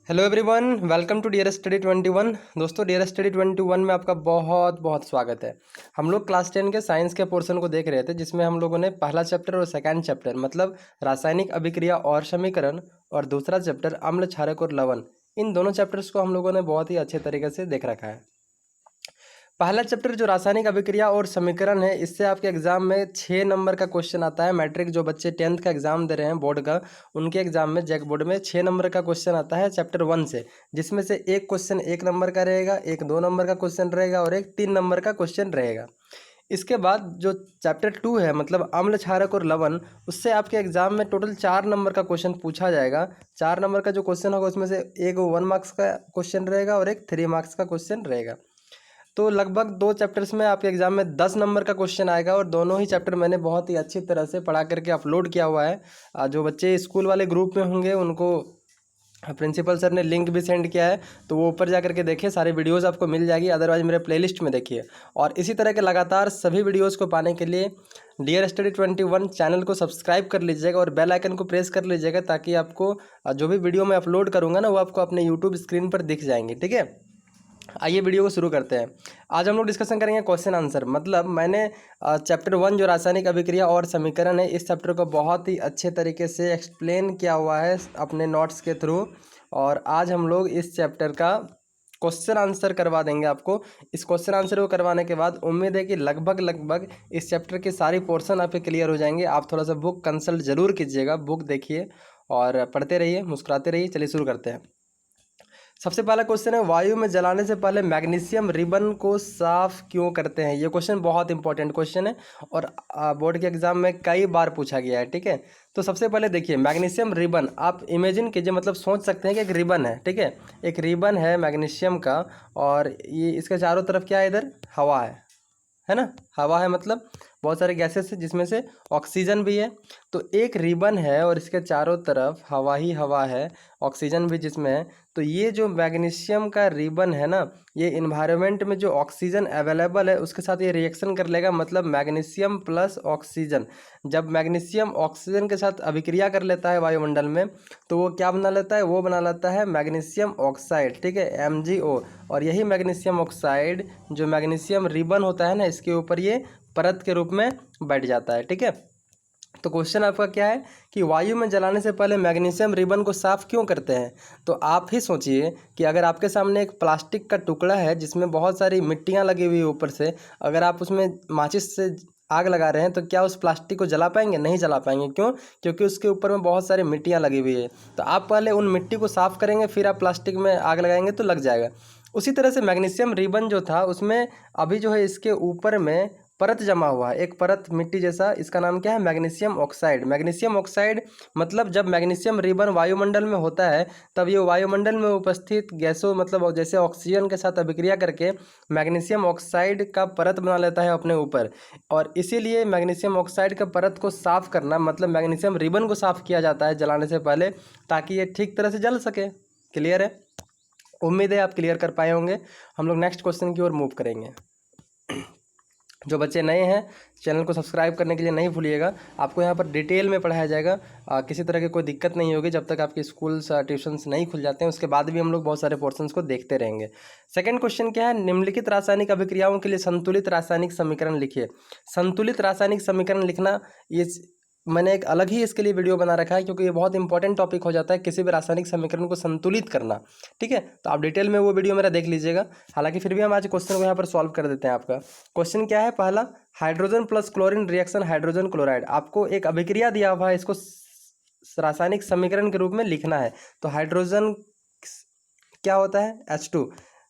Hello everyone, welcome to dear study 21। दोस्तों, dear study 21 में आपका बहुत बहुत स्वागत है। हम लोग क्लास 10 के साइंस के पोर्शन को देख रहे थे, जिसमें हम लोगों ने पहला चैप्टर और सेकंड चैप्टर मतलब रासायनिक अभिक्रिया और समीकरण, और दूसरा चैप्टर अम्ल, क्षारक और लवण, इन दोनों चैप्टर्स को हम लोगों ने बहुत ही अच्छे तरीके से देख रखा है। पहला चैप्टर जो रासायनिक अभिक्रिया और समीकरण है, इससे आपके एग्जाम में 6 नंबर का क्वेश्चन आता है। मैट्रिक जो बच्चे 10th का एग्जाम दे रहे हैं बोर्ड का, उनके एग्जाम में जैक बोर्ड में 6 नंबर का क्वेश्चन आता है चैप्टर 1 से, जिसमें से एक क्वेश्चन 1 नंबर का रहेगा, एक 2 नंबर का क्वेश्चन रहेगा और एक 3 नंबर का क्वेश्चन रहेगा। इसके बाद जो चैप्टर 2 है मतलब अम्ल, क्षारक और लवण, उससे आपके एग्जाम में टोटल 4 नंबर का क्वेश्चन पूछा जाएगा। 4 नंबर का जो क्वेश्चन होगा उसमें से एक 1 मार्क्स का क्वेश्चन रहेगा और एक 3 मार्क्स का क्वेश्चन रहेगा। तो लगभग 2 चैप्टर्स में आपके एग्जाम में 10 नंबर का क्वेश्चन आएगा, और दोनों ही चैप्टर मैंने बहुत ही अच्छी तरह से पढ़ा करके अपलोड किया हुआ है। जो बच्चे स्कूल वाले ग्रुप में होंगे उनको प्रिंसिपल सर ने लिंक भी सेंड किया है, तो वो ऊपर जा करके देखिए, सारी वीडियोस आपको मिल जाएगी। अदरवाइज मेरे प्लेलिस्ट में देखिए। और इसी तरह के लगातार सभी वीडियोस को पाने के लिए डियर स्टडी 21 चैनल को सब्सक्राइब कर लीजिएगा और बेल आइकन को प्रेस कर लीजिएगा, ताकि आपको जो भी वीडियो मैं अपलोड करूँगा ना, वो आपको अपने यूट्यूब स्क्रीन पर दिख जाएंगे। ठीक है, आइए वीडियो को शुरू करते हैं। आज हम लोग डिस्कशन करेंगे क्वेश्चन आंसर। मतलब मैंने चैप्टर 1 जो रासायनिक अभिक्रिया और समीकरण है, इस चैप्टर को बहुत ही अच्छे तरीके से एक्सप्लेन किया हुआ है अपने नोट्स के थ्रू, और आज हम लोग इस चैप्टर का क्वेश्चन आंसर करवा देंगे आपको। इस क्वेश्चन आंसर को करवाने के बाद उम्मीद है कि लगभग इस चैप्टर के सारी पोर्शन आपके क्लियर हो जाएंगे। आप थोड़ा सा बुक कंसल्ट जरूर कीजिएगा, बुक देखिए और पढ़ते रहिए, मुस्कुराते रहिए। चलिए शुरू करते हैं। सबसे पहला क्वेश्चन है, वायु में जलाने से पहले मैग्नीशियम रिबन को साफ क्यों करते हैं। ये क्वेश्चन बहुत इंपॉर्टेंट क्वेश्चन है और बोर्ड के एग्जाम में कई बार पूछा गया है। ठीक है, तो सबसे पहले देखिए, मैग्नीशियम रिबन आप इमेजिन कीजिए, मतलब सोच सकते हैं कि एक रिबन है। ठीक है, एक रिबन है मैग्नीशियम का, और ये इसके चारों तरफ क्या है, इधर हवा है ना। हवा है मतलब बहुत सारे गैसेस है, जिसमें से ऑक्सीजन भी है। तो एक रिबन है और इसके चारों तरफ हवा ही हवा है, ऑक्सीजन भी जिसमें है। तो ये जो मैग्नीशियम का रिबन है ना, ये इन्वायरमेंट में जो ऑक्सीजन अवेलेबल है उसके साथ ये रिएक्शन कर लेगा, मतलब मैग्नीशियम प्लस ऑक्सीजन। जब मैग्नीशियम ऑक्सीजन के साथ अभिक्रिया कर लेता है वायुमंडल में, तो वो क्या बना लेता है, वो बना लेता है मैग्नीशियम ऑक्साइड। ठीक है, MgO। और यही मैग्नीशियम ऑक्साइड जो मैग्नीशियम रिबन होता है ना, इसके ऊपर ये परत के रूप में बैठ जाता है। ठीक है, तो क्वेश्चन आपका क्या है कि वायु में जलाने से पहले मैग्नीशियम रिबन को साफ क्यों करते हैं। तो आप ही सोचिए कि अगर आपके सामने एक प्लास्टिक का टुकड़ा है जिसमें बहुत सारी मिट्टियां लगी हुई है ऊपर से, अगर आप उसमें माचिस से आग लगा रहे हैं, तो क्या उस प्लास्टिक को जला पाएंगे? नहीं जला पाएंगे। क्यों? क्योंकि उसके ऊपर में बहुत सारी मिट्टियां लगी हुई है। तो आप पहले उन मिट्टी को साफ करेंगे, फिर आप प्लास्टिक में आग लगाएंगे तो लग जाएगा। उसी तरह से मैग्नीशियम रिबन जो था, उसमें अभी जो है इसके ऊपर में परत जमा हुआ है, एक परत मिट्टी जैसा। इसका नाम क्या है? Magnesium oxide. मैग्नीशियम ऑक्साइड मतलब जब मैग्नीशियम रिबन वायुमंडल में होता है, तब ये वायुमंडल में उपस्थित गैसों मतलब जैसे ऑक्सीजन के साथ अभिक्रिया करके मैग्नीशियम ऑक्साइड का परत बना लेता है अपने ऊपर। और इसीलिए मैग्नीशियम ऑक्साइड का परत को साफ करना, मतलब मैग्नीशियम रिबन को साफ किया जाता है जलाने से पहले, ताकि ये ठीक तरह से जल सके। क्लियर है? उम्मीद है आप क्लियर कर पाए होंगे। हम लोग नेक्स्ट क्वेश्चन की ओर मूव करेंगे। जो बच्चे नए हैं, चैनल को सब्सक्राइब करने के लिए नहीं भूलिएगा। आपको यहाँ पर डिटेल में पढ़ाया जाएगा। किसी तरह की कोई दिक्कत नहीं होगी जब तक आपके स्कूल्स ट्यूशन्स नहीं खुल जाते हैं। उसके बाद भी हम लोग बहुत सारे पोर्शंस को देखते रहेंगे। सेकंड क्वेश्चन क्या है, निम्नलिखित रासायनिक अभिक्रियाओं के लिए संतुलित रासायनिक समीकरण लिखिए। संतुलित रासायनिक समीकरण लिखना, ये मैंने एक अलग ही इसके लिए वीडियो बना रखा है, क्योंकि ये बहुत इंपॉर्टेंट टॉपिक हो जाता है, किसी भी रासायनिक समीकरण को संतुलित करना। ठीक है, तो आप डिटेल में वो वीडियो मेरा देख लीजिएगा। हालांकि फिर भी हम आज क्वेश्चन को यहाँ पर सॉल्व कर देते हैं। आपका क्वेश्चन क्या है, पहला, hydrogen plus chlorine reaction hydrogen chloride. आपको एक अभिक्रिया दिया हुआ है, इसको रासायनिक समीकरण के रूप में लिखना है। तो हाइड्रोजन क्या होता है? H2।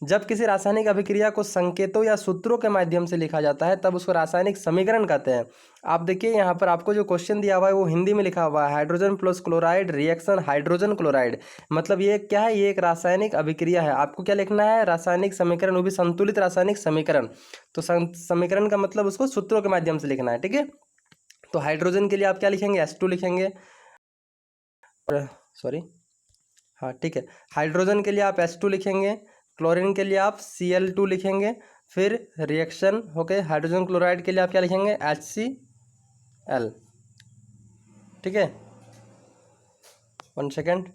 जब किसी रासायनिक अभिक्रिया को संकेतों या सूत्रों के माध्यम से लिखा जाता है, तब उसको रासायनिक समीकरण कहते हैं। आप देखिए यहाँ पर आपको जो क्वेश्चन दिया हुआ है वो हिंदी में लिखा हुआ है, hydrogen plus chloride reaction hydrogen chloride. मतलब ये क्या है? ये एक रासायनिक अभिक्रिया है। आपको क्या लिखना है? रासायनिक समीकरण, वो भी संतुलित रासायनिक समीकरण। तो समीकरण का मतलब उसको सूत्रों के माध्यम से लिखना है। ठीक है, तो हाइड्रोजन के लिए आप क्या लिखेंगे? H2 लिखेंगे। सॉरी, हाँ ठीक है, हाइड्रोजन के लिए आप H2 लिखेंगे, क्लोरीन के लिए आप Cl2 लिखेंगे। फिर रिएक्शन होके हाइड्रोजन क्लोराइड के लिए आप क्या लिखेंगे? HCl। ठीक है, 1 सेकेंड।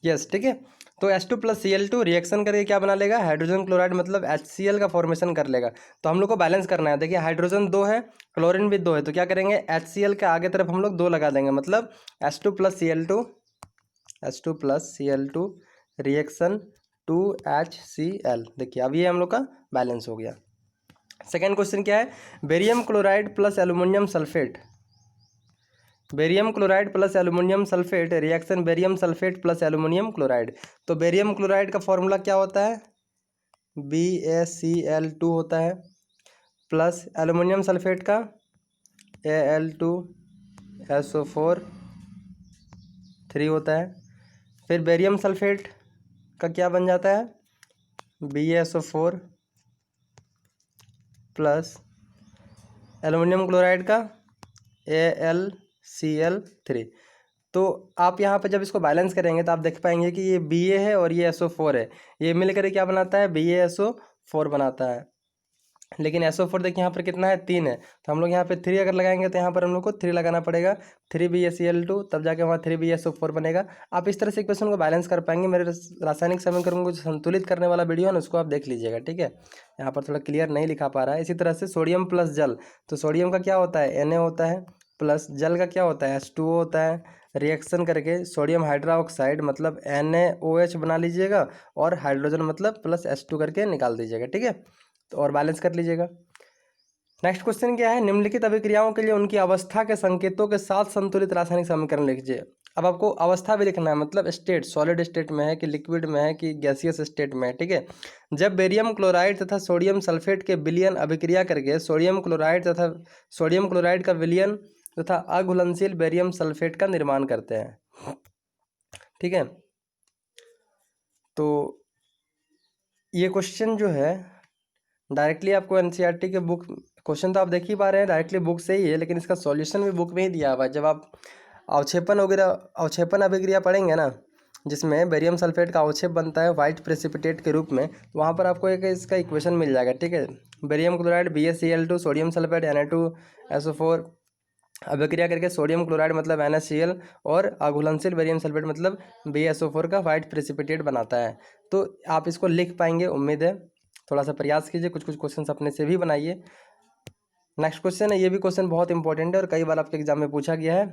यस, ठीक है। तो H2 प्लस Cl2 रिएक्शन करके क्या बना लेगा, हाइड्रोजन क्लोराइड मतलब HCl का फॉर्मेशन कर लेगा। तो हम लोग को बैलेंस करना है। देखिए हाइड्रोजन 2 है, क्लोरीन भी 2 है, तो क्या करेंगे HCl के आगे तरफ हम लोग 2 लगा देंगे, मतलब H2 plus Cl2 reaction 2HCl। देखिए अब ये हम लोग का बैलेंस हो गया। सेकेंड क्वेश्चन क्या है, barium chloride plus aluminium sulphate, barium chloride plus aluminium sulphate reaction barium sulphate plus aluminium chloride. तो बेरियम क्लोराइड का फॉर्मूला क्या होता है, BaCl2 होता है, प्लस एल्युमिनियम सल्फेट का Al2SO4 3 होता है। फिर बेरियम सल्फेट का क्या बन जाता है, BaSO4 प्लस एल्युमिनियम क्लोराइड का AlCl3। तो आप यहाँ पर जब इसको बैलेंस करेंगे तो आप देख पाएंगे कि ये Ba है और ये SO4 है, ये मिलकर क्या बनाता है, BaSO4 बनाता है। लेकिन SO4 देखिए यहाँ पर कितना है, 3 है, तो हम लोग यहाँ पे 3 अगर लगाएंगे तो यहाँ पर हम लोग को 3 लगाना पड़ेगा, 3BaCl2, तब जाके वहाँ 3BaSO4 बनेगा। आप इस तरह से इक्वेशन को बैलेंस कर पाएंगे। मेरे रासायनिक समीकरण को संतुलित करने वाला वीडियो है ना, उसको आप देख लीजिएगा, ठीक है। यहाँ पर थोड़ा क्लियर नहीं लिखा पा रहा है। इसी तरह से सोडियम प्लस जल, तो सोडियम का क्या होता है, Na होता है, प्लस जल का क्या होता है, H2O होता है। रिएक्शन करके सोडियम हाइड्रोक्साइड मतलब NaOH बना लीजिएगा, और हाइड्रोजन मतलब प्लस H2 करके निकाल दीजिएगा, ठीक है। तो और बैलेंस कर लीजिएगा। नेक्स्ट क्वेश्चन क्या है, निम्नलिखित अभिक्रियाओं के लिए उनकी अवस्था के संकेतों के साथ संतुलित रासायनिक समीकरण लिखिए। अब आपको अवस्था भी लिखना है, मतलब स्टेट, सॉलिड स्टेट में है कि लिक्विड में है कि गैसियस स्टेट में है, ठीक है। जब बेरियम क्लोराइड तथा सोडियम सल्फेट के विलयन अभिक्रिया करके सोडियम क्लोराइड का विलयन तथा अघुलनशील बेरियम सल्फेट का निर्माण करते हैं, ठीक है। तो ये क्वेश्चन जो है डायरेक्टली आपको एनसीईआरटी के बुक, क्वेश्चन तो आप देख ही पा रहे हैं डायरेक्टली बुक से ही है, लेकिन इसका सॉल्यूशन भी बुक में ही दिया हुआ है। जब आप अवक्षेपण अभिक्रिया पढ़ेंगे ना, जिसमें बेरियम सल्फेट का अवक्षेप बनता है वाइट प्रेसिपिटेट के रूप में, तो वहाँ पर आपको एक इसका इक्वेशन मिल जाएगा, ठीक है। Barium chloride BaCl2 sodium sulphate Na2SO4 अभिक्रिया करके सोडियम क्लोराइड मतलब NaCl और अघुलनशील बेरियम सल्फेट मतलब BaSO4 का वाइट प्रेसिपिटेट बनाता है। तो आप इसको लिख पाएंगे, उम्मीद है। थोड़ा सा प्रयास कीजिए, कुछ कुछ क्वेश्चन अपने से भी बनाइए। नेक्स्ट क्वेश्चन है, ये भी क्वेश्चन बहुत इंपॉर्टेंट है और कई बार आपके एग्जाम में पूछा गया है।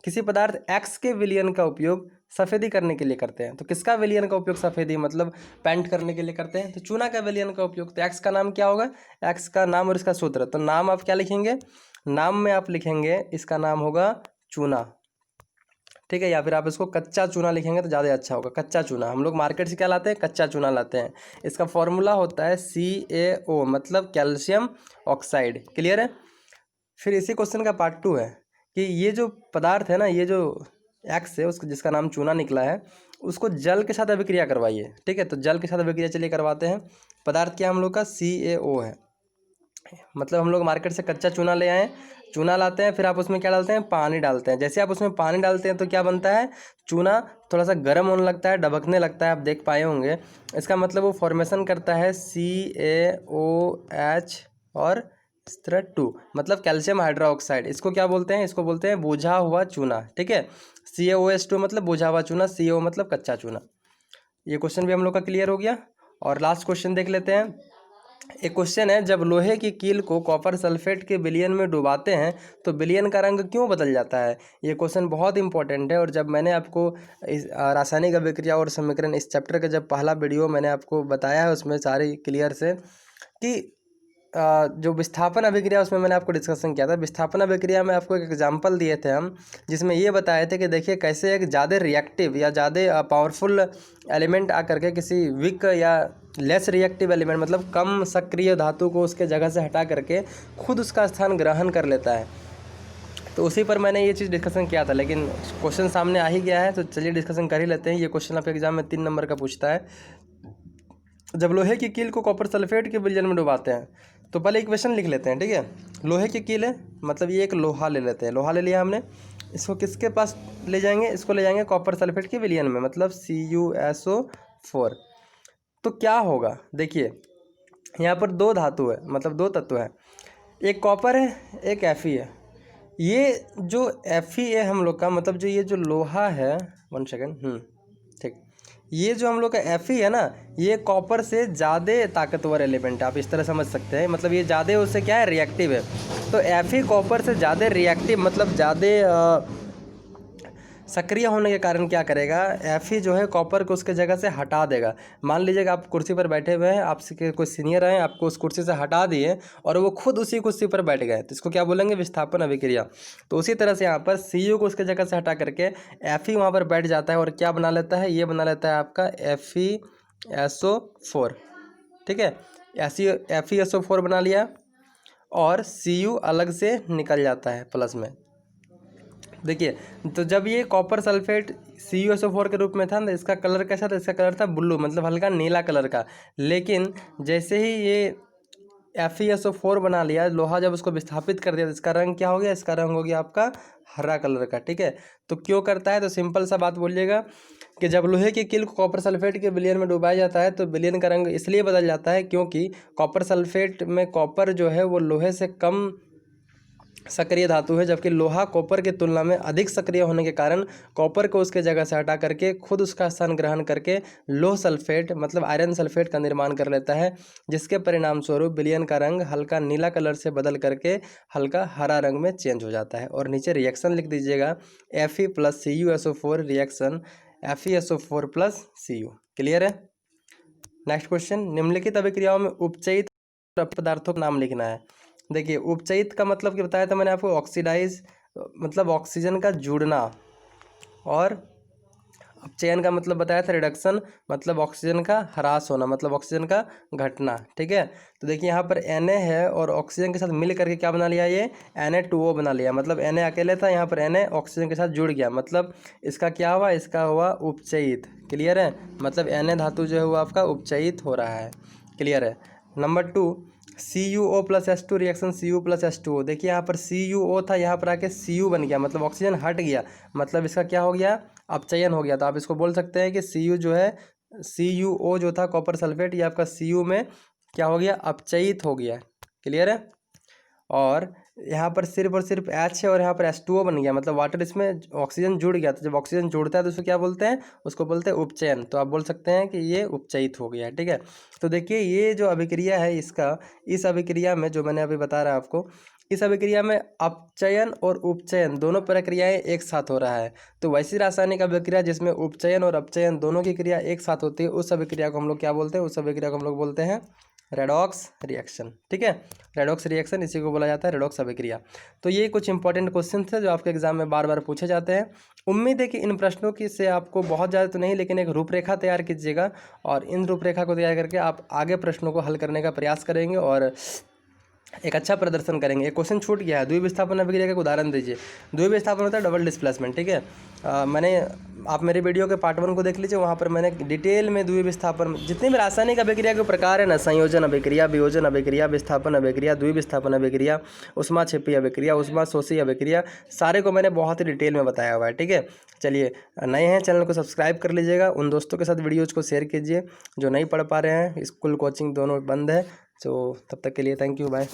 किसी पदार्थ X के विलयन का उपयोग सफेदी करने के लिए करते हैं। तो किसका विलयन का उपयोग सफेदी मतलब पेंट करने के लिए करते हैं, तो चूना का विलयन का उपयोग। तो X का नाम क्या होगा, X का नाम और इसका सूत्र। तो नाम आप क्या लिखेंगे, नाम में आप लिखेंगे इसका नाम होगा चूना, ठीक है। या फिर आप इसको कच्चा चूना लिखेंगे तो ज़्यादा अच्छा होगा, कच्चा चूना। हम लोग मार्केट से क्या लाते हैं, कच्चा चूना लाते हैं। इसका फॉर्मूला होता है CaO मतलब कैल्शियम ऑक्साइड, क्लियर है। फिर इसी क्वेश्चन का पार्ट 2 है कि ये जो पदार्थ है ना, ये जो X है उसको, जिसका नाम चूना निकला है, उसको जल के साथ अभिक्रिया करवाइए, ठीक है। तो जल के साथ अभिक्रिया चलिए करवाते हैं। पदार्थ क्या हम लोग का CaO है, मतलब हम लोग मार्केट से कच्चा चूना ले आए, चूना लाते हैं, फिर आप उसमें क्या डालते हैं, पानी डालते हैं। जैसे आप उसमें पानी डालते हैं तो क्या बनता है, चूना थोड़ा सा गर्म होने लगता है, डबकने लगता है, आप देख पाए होंगे। इसका मतलब वो फॉर्मेशन करता है CaOH और इस तरह 2 मतलब कैल्शियम हाइड्रोक्साइड। इसको क्या बोलते हैं, इसको बोलते हैं बुझा हुआ चूना, ठीक है। CaOH2 मतलब बुझा हुआ चूना, CO मतलब कच्चा चूना। ये क्वेश्चन भी हम लोग का क्लियर हो गया। और लास्ट क्वेश्चन देख लेते हैं। एक क्वेश्चन है, जब लोहे की कील को कॉपर सल्फेट के विलयन में डुबाते हैं तो विलयन का रंग क्यों बदल जाता है। ये क्वेश्चन बहुत इंपॉर्टेंट है। और जब मैंने आपको इस रासायनिक अभिक्रिया और समीकरण इस चैप्टर का जब पहला वीडियो मैंने आपको बताया है, उसमें सारी क्लियर से कि जो विस्थापन अभिक्रिया, उसमें मैंने आपको डिस्कशन किया था। विस्थापन अभिक्रिया में आपको एक एग्जांपल दिए थे हम, जिसमें ये बताए थे कि देखिए कैसे एक ज़्यादा रिएक्टिव या ज़्यादा पावरफुल एलिमेंट आकर के किसी वीक या लेस रिएक्टिव एलिमेंट मतलब कम सक्रिय धातु को उसके जगह से हटा करके खुद उसका स्थान ग्रहण कर लेता है। तो उसी पर मैंने ये चीज़ डिस्कशन किया था, लेकिन क्वेश्चन सामने आ ही गया है तो चलिए डिस्कशन कर ही लेते हैं। ये क्वेश्चन आपके एग्जाम में 3 नंबर का पूछता है। जब लोहे की कील को कॉपर सल्फेट के विलयन में डुबाते हैं, तो पहले इक्वेशन लिख लेते हैं, ठीक है। लोहे की कील है मतलब ये एक लोहा ले लेते हैं, लोहा ले लिया हमने। इसको किसके पास ले जाएंगे, इसको ले जाएंगे कॉपर सल्फेट के विलयन में मतलब CuSO4। तो क्या होगा, देखिए यहाँ पर 2 धातु है मतलब 2 तत्व है, एक कॉपर है एक Fe है। ये जो Fe है हम लोग का मतलब जो ये जो लोहा है, 1 सेकेंड, ठीक, ये जो हम लोग का Fe है ना, ये कॉपर से ज़्यादा ताकतवर एलिमेंट है, आप इस तरह समझ सकते हैं। मतलब ये ज़्यादा उससे क्या है, रिएक्टिव है। तो Fe कॉपर से ज़्यादा रिएक्टिव मतलब ज़्यादा सक्रिय होने के कारण क्या करेगा, Fe जो है कॉपर को उसके जगह से हटा देगा। मान लीजिएगा आप कुर्सी पर बैठे हुए हैं, आपसे कोई सीनियर हैं, आपको उस कुर्सी से हटा दिए और वो खुद उसी कुर्सी पर बैठ गए, तो इसको क्या बोलेंगे, विस्थापन अभिक्रिया। तो उसी तरह से यहाँ पर Cu को उसके जगह से हटा करके Fe वहाँ पर बैठ जाता है और क्या बना लेता है, ये बना लेता है आपका FeSO4। ठीक है, FeSO4 बना लिया और Cu अलग से निकल जाता है प्लस में। देखिए, तो जब ये कॉपर सल्फेट CuSO4 के रूप में था ना, इसका कलर कैसा था, इसका कलर था ब्लू, मतलब हल्का नीला कलर का। लेकिन जैसे ही ये FeSO4 बना लिया, लोहा जब उसको विस्थापित कर दिया, तो इसका रंग क्या हो गया, इसका रंग हो गया आपका हरा कलर का। ठीक है, तो क्यों करता है, तो सिंपल सा बात बोलिएगा कि जब लोहे की कील को कॉपर सल्फेट के विलयन में डुबाया जाता है, तो विलयन का रंग इसलिए बदल जाता है क्योंकि कॉपर सल्फेट में कॉपर जो है वो लोहे से कम सक्रिय धातु है, जबकि लोहा कॉपर की तुलना में अधिक सक्रिय होने के कारण कॉपर को उसके जगह से हटा करके खुद उसका स्थान ग्रहण करके लोह सल्फेट मतलब आयरन सल्फेट का निर्माण कर लेता है, जिसके परिणाम स्वरूप विलयन का रंग हल्का नीला कलर से बदल करके हल्का हरा रंग में चेंज हो जाता है। और नीचे रिएक्शन लिख दीजिएगा, Fe plus CuSO4 reaction FeSO4 plus Cu। Clear है। नेक्स्ट क्वेश्चन, निम्नलिखित अभिक्रियाओं में उपचयित पदार्थों का नाम लिखना है। देखिए, उपचयित का मतलब क्या बताया था मैंने आपको, ऑक्सीडाइज मतलब ऑक्सीजन का जुड़ना, और अपचयन का मतलब बताया था रिडक्शन, मतलब ऑक्सीजन का ह्रास होना, मतलब ऑक्सीजन का घटना। ठीक है, तो देखिए यहाँ पर Na है और ऑक्सीजन के साथ मिल करके क्या बना लिया, ये Na2O बना लिया। मतलब Na अकेले था, यहाँ पर Na ऑक्सीजन के साथ जुड़ गया, मतलब इसका क्या हुआ, इसका हुआ उपचयित। क्लियर है, मतलब Na धातु जो है वो आपका उपचयित हो रहा है। क्लियर है। Number 2, CuO plus H2 reaction Cu plus H2O। देखिए यहाँ पर CuO था, यहाँ पर आके Cu बन गया, मतलब ऑक्सीजन हट गया, मतलब इसका क्या हो गया, अपचयन हो गया। तो आप इसको बोल सकते हैं कि Cu जो है, CuO जो था कॉपर सल्फेट, ये आपका Cu में क्या हो गया, अपचयित हो गया। क्लियर है। और यहाँ पर सिर्फ और सिर्फ H है और यहाँ पर H2O बन गया, मतलब वाटर इसमें ऑक्सीजन जुड़ गया। तो जब ऑक्सीजन जुड़ता है तो उसको क्या बोलते हैं, उसको बोलते हैं उपचयन। तो आप बोल सकते हैं कि ये उपचयित हो गया है। ठीक है, तो देखिए ये जो अभिक्रिया है इसका, इस अभिक्रिया में जो मैंने अभी बता रहा आपको, इस अभिक्रिया में अपचयन और उपचयन दोनों प्रक्रियाएं एक साथ हो रहा है। तो वैसी रासायनिक अभिक्रिया जिसमें उपचयन और अपचयन दोनों की क्रिया एक साथ होती है, उस अभिक्रिया को हम लोग क्या बोलते हैं, उस अभिक्रिया को हम लोग बोलते हैं रेडॉक्स रिएक्शन। ठीक है, रेडॉक्स रिएक्शन इसी को बोला जाता है रेडॉक्स अभिक्रिया। तो ये कुछ इंपॉर्टेंट क्वेश्चन थे जो आपके एग्जाम में बार बार पूछे जाते हैं। उम्मीद है कि इन प्रश्नों की से आपको बहुत ज़्यादा तो नहीं, लेकिन एक रूपरेखा तैयार कीजिएगा और इन रूपरेखा को तैयार करके आप आगे प्रश्नों को हल करने का प्रयास करेंगे और एक अच्छा प्रदर्शन करेंगे। एक क्वेश्चन छूट गया है, द्विविस्थापन अभिक्रिया का उदाहरण दीजिए। द्विविस्थापन होता है डबल डिस्प्लेसमेंट। ठीक है, मैंने आप मेरे वीडियो के पार्ट 1 को देख लीजिए, वहाँ पर मैंने डिटेल में द्विविस्थापन जितनी भी रासायनिक अभिक्रिया के प्रकार है ना, संयोजन अभिक्रिया, वियोजन अभिक्रिया, विस्थापन अभिक्रिया, द्विविस्थापन अभिक्रिया, उष्माक्षेपी अभिक्रिया, उष्माशोषी अभिक्रिया, सारे को मैंने बहुत ही डिटेल में बताया हुआ है। ठीक है, चलिए, नए हैं चैनल को सब्सक्राइब कर लीजिएगा, उन दोस्तों के साथ वीडियोज़ को शेयर कीजिए जो नहीं पढ़ पा रहे हैं, स्कूल कोचिंग दोनों बंद है। तो तब तक के लिए थैंक यू, बाय।